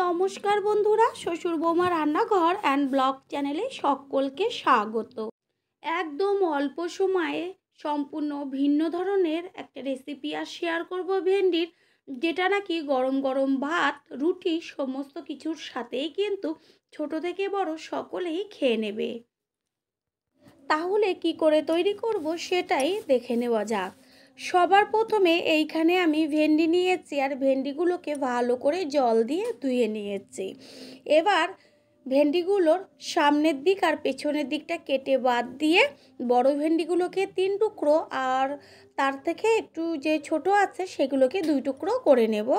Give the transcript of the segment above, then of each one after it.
নমস্কার বন্ধুরা, শ্বশুর বৌমা রান্নাঘর অ্যান্ড ব্লগ চ্যানেলে সকলকে স্বাগত। একদম অল্প সময়ে সম্পূর্ণ ভিন্ন ধরনের একটা রেসিপি আর শেয়ার করব ভেন্ডির, যেটা নাকি গরম গরম ভাত, রুটি সমস্ত কিছুর সাথেই কিন্তু ছোট থেকে বড় সকলেই খেয়ে নেবে। তাহলে কি করে তৈরি করব সেটাই দেখে নেওয়া যাক। সবার প্রথমে এইখানে আমি ভেন্ডি নিয়েছি আর ভেন্ডিগুলোকে ভালো করে জল দিয়ে ধুয়ে নিয়েছি। এবার ভেন্ডিগুলোর সামনের দিক আর পেছনের দিকটা কেটে বাদ দিয়ে বড় ভেন্ডিগুলোকে 3 টুকরো আর তার থেকে একটু যে ছোট আছে সেগুলোকে 2 টুকরো করে নেব।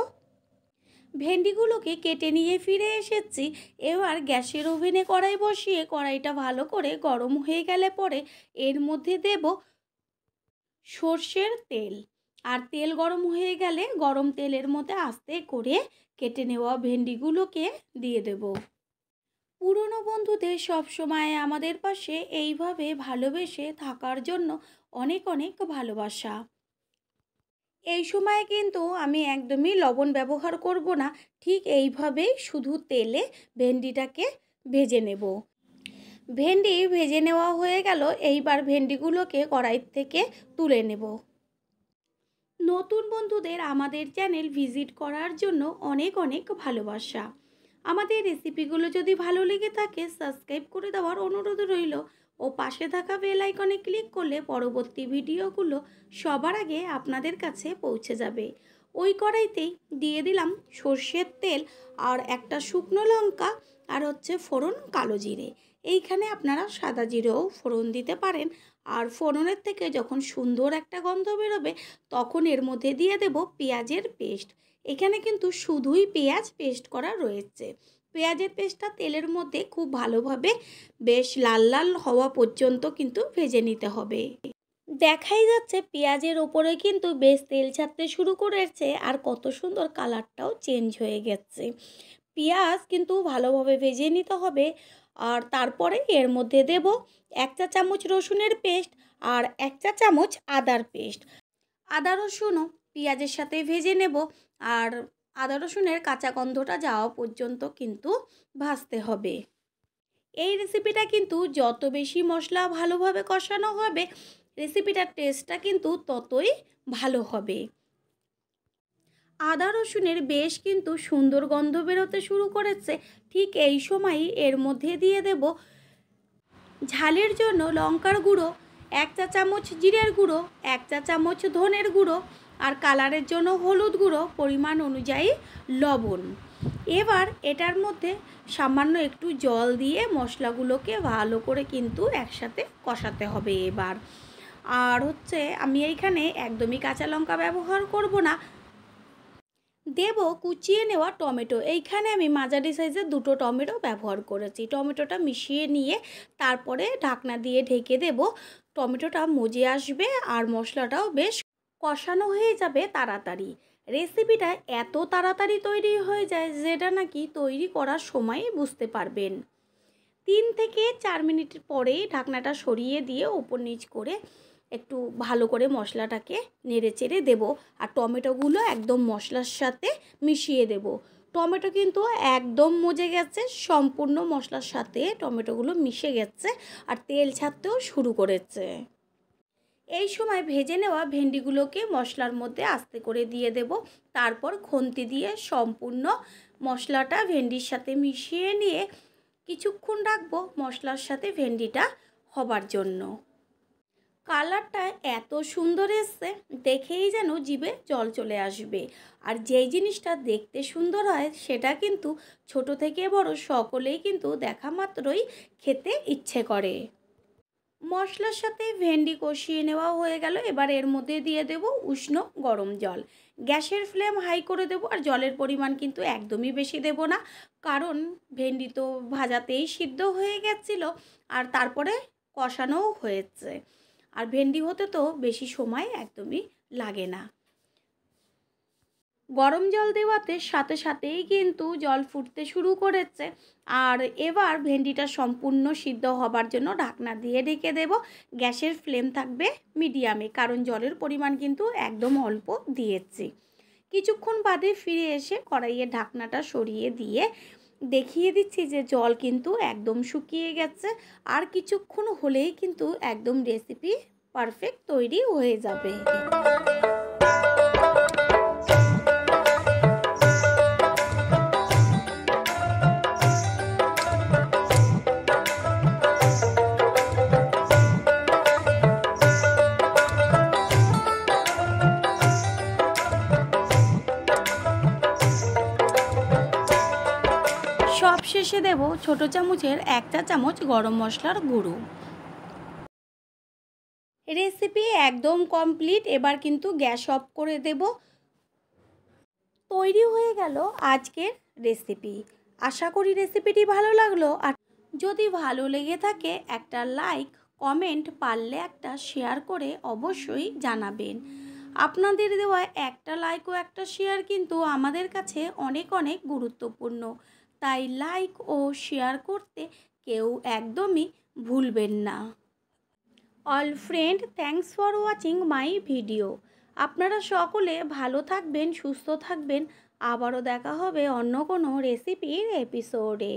ভেন্ডিগুলোকে কেটে নিয়ে ফিরে এসেছি। এবার গ্যাসের ওভেনে কড়াই বসিয়ে কড়াইটা ভালো করে গরম হয়ে গেলে পরে এর মধ্যে দেব সর্ষের তেল। আর তেল গরম হয়ে গেলে গরম তেলের মধ্যে আস্তে করে কেটে নেওয়া ভেন্ডিগুলোকে দিয়ে দেব। পুরনো বন্ধুদের সবসময় আমাদের পাশে এইভাবে ভালোবেসে থাকার জন্য অনেক অনেক ভালোবাসা। এই সময় কিন্তু আমি একদমই লবণ ব্যবহার করব না, ঠিক এইভাবেই শুধু তেলে ভেন্ডিটাকে ভেজে নেব। ভেন্ডি ভেজে নেওয়া হয়ে গেল। এইবার ভেন্ডিগুলোকে কড়াই থেকে তুলে নেব। নতুন বন্ধুদের আমাদের চ্যানেল ভিজিট করার জন্য অনেক অনেক ভালোবাসা। আমাদের রেসিপিগুলো যদি ভালো লেগে থাকে সাবস্ক্রাইব করে দেওয়ার অনুরোধ রইল ও পাশে থাকা বেল আইকনে ক্লিক করলে পরবর্তী ভিডিওগুলো সবার আগে আপনাদের কাছে পৌঁছে যাবে। ওই কড়াইতেই দিয়ে দিলাম সর্ষের তেল আর একটা শুকনো লঙ্কা আর ফোড়ন কালো জিরে। এইখানে আপনারা সাদা জিরেও ফোড়ন দিতে পারেন। আর ফোড়নের থেকে যখন সুন্দর একটা গন্ধ বেরোবে তখন এর মধ্যে দিয়ে দেব পেঁয়াজের পেস্ট। এখানে কিন্তু শুধুই পেঁয়াজ পেস্ট করা রয়েছে। পেঁয়াজের পেস্টটা তেলের মধ্যে খুব ভালোভাবে বেশ লাল লাল হওয়া পর্যন্ত কিন্তু ভেজে নিতে হবে। দেখাই যাচ্ছে পেঁয়াজের ওপরে কিন্তু বেশ তেল ছাড়তে শুরু করেছে আর কত সুন্দর কালারটাও চেঞ্জ হয়ে গেছে। পেঁয়াজ কিন্তু ভালোভাবে ভেজে নিতে হবে। আর তারপরে এর মধ্যে দেব 1 চা চামচ রসুনের পেস্ট আর 1 চা চামচ আদার পেস্ট। আদা রসুনও পেঁয়াজের সাথে ভেজে নেব আর আদা রসুনের কাঁচা গন্ধটা যাওয়া পর্যন্ত কিন্তু ভাজতে হবে। এই রেসিপিটা কিন্তু যত বেশি মশলা ভালোভাবে কষানো হবে রেসিপিটার টেস্টটা কিন্তু ততই ভালো হবে। আদা রসুনের বেশ কিন্তু সুন্দর গন্ধ বেরোতে শুরু করেছে। ঠিক এই সময়ই এর মধ্যে দিয়ে দেব ঝালের জন্য লঙ্কার গুঁড়ো, 1 চা চামচ জিরের গুঁড়ো, 1 চা চামচ ধনের গুঁড়ো আর কালারের জন্য হলুদ গুঁড়ো, পরিমাণ অনুযায়ী লবণ। এবার এটার মধ্যে সামান্য একটু জল দিয়ে মশলাগুলোকে ভালো করে কিন্তু একসাথে কষাতে হবে এবার। আর আমি এইখানে একদমই কাঁচা লঙ্কা ব্যবহার করব না, দেব কুচিয়ে নেওয়া টমেটো। এইখানে আমি মাঝারি সাইজের 2টো টমেটো ব্যবহার করেছি। টমেটোটা মিশিয়ে নিয়ে তারপরে ঢাকনা দিয়ে ঢেকে দেব। টমেটোটা মজে আসবে আর মশলাটাও বেশ কষানো হয়ে যাবে তাড়াতাড়ি। রেসিপিটা এত তাড়াতাড়ি তৈরি হয়ে যায় যেটা নাকি তৈরি করার সময়ই বুঝতে পারবেন। 3 থেকে 4 মিনিট পরেই ঢাকনাটা সরিয়ে দিয়ে ওপর নিচ করে একটু ভালো করে মশলাটাকে নেড়ে চেড়ে দেবো আর টমেটোগুলো একদম মশলার সাথে মিশিয়ে দেব। টমেটো কিন্তু একদম মজে গেছে, সম্পূর্ণ মশলার সাথে টমেটোগুলো মিশে গেছে আর তেল ছাড়তেও শুরু করেছে। এই সময় ভেজে নেওয়া ভেন্ডিগুলোকে মশলার মধ্যে আস্তে করে দিয়ে দেব। তারপর খুন্তি দিয়ে সম্পূর্ণ মশলাটা ভেন্ডির সাথে মিশিয়ে নিয়ে কিছুক্ষণ রাখবো মশলার সাথে ভেন্ডিটা হবার জন্য। কালারটা এত সুন্দর এসছে দেখেই যেন জিভে জল চলে আসবে। আর যেই জিনিসটা দেখতে সুন্দর হয় সেটা কিন্তু ছোট থেকে বড় সকলেই কিন্তু দেখা মাত্রই খেতে ইচ্ছে করে। মশলার সাথে ভেন্ডি কষিয়ে নেওয়া হয়ে গেল। এবার এর মধ্যে দিয়ে দেব উষ্ণ গরম জল। গ্যাসের ফ্লেম হাই করে দেব আর জলের পরিমাণ কিন্তু একদমই বেশি দেব না, কারণ ভেন্ডি তো ভাজাতেই সিদ্ধ হয়ে গেছিল আর তারপরে কষানোও হয়েছে। আর ভেন্ডি হতে তো বেশি সময় একদমই লাগে না। গরম জল দেওয়াতে সাথে সাথেই কিন্তু জল ফুটতে শুরু করেছে। আর এবার ভেন্ডিটা সম্পূর্ণ সিদ্ধ হবার জন্য ঢাকনা দিয়ে ঢেকে দেব। গ্যাসের ফ্লেম থাকবে মিডিয়ামে, কারণ জলের পরিমাণ কিন্তু একদম অল্প দিয়েছি। কিছুক্ষণ বাদে ফিরে এসে কড়াইয়ের ঢাকনাটা সরিয়ে দিয়ে দেখিয়ে দিচ্ছি যে জল কিন্তু একদম শুকিয়ে গেছে। আর কিছুক্ষণ হলেই কিন্তু একদম রেসিপি পারফেক্ট তৈরি হয়ে যাবে। সব শেষে দেব ছোট চামচের 1 চা চামচ গরম মশলার গুঁড়ো। রেসিপি একদম কমপ্লিট। এবার কিন্তু গ্যাস অফ করে দেব। তৈরি হয়ে গেল আজকের রেসিপি। আশা করি রেসিপিটি ভালো লাগলো। আর যদি ভালো লেগে থাকে একটা লাইক, কমেন্ট, পারলে একটা শেয়ার করে অবশ্যই জানাবেন। আপনাদের দেওয়া একটা লাইক ও একটা শেয়ার কিন্তু আমাদের কাছে অনেক অনেক গুরুত্বপূর্ণ। তাই লাইক ও শেয়ার করতে কেউ একদমই ভুলবেন না। All friend, thanks for watching my video. আপনারা সকলে ভালো থাকবেন, সুস্থ থাকবেন। আবারও দেখা হবে অন্য কোনো রেসিপির এপিসোডে।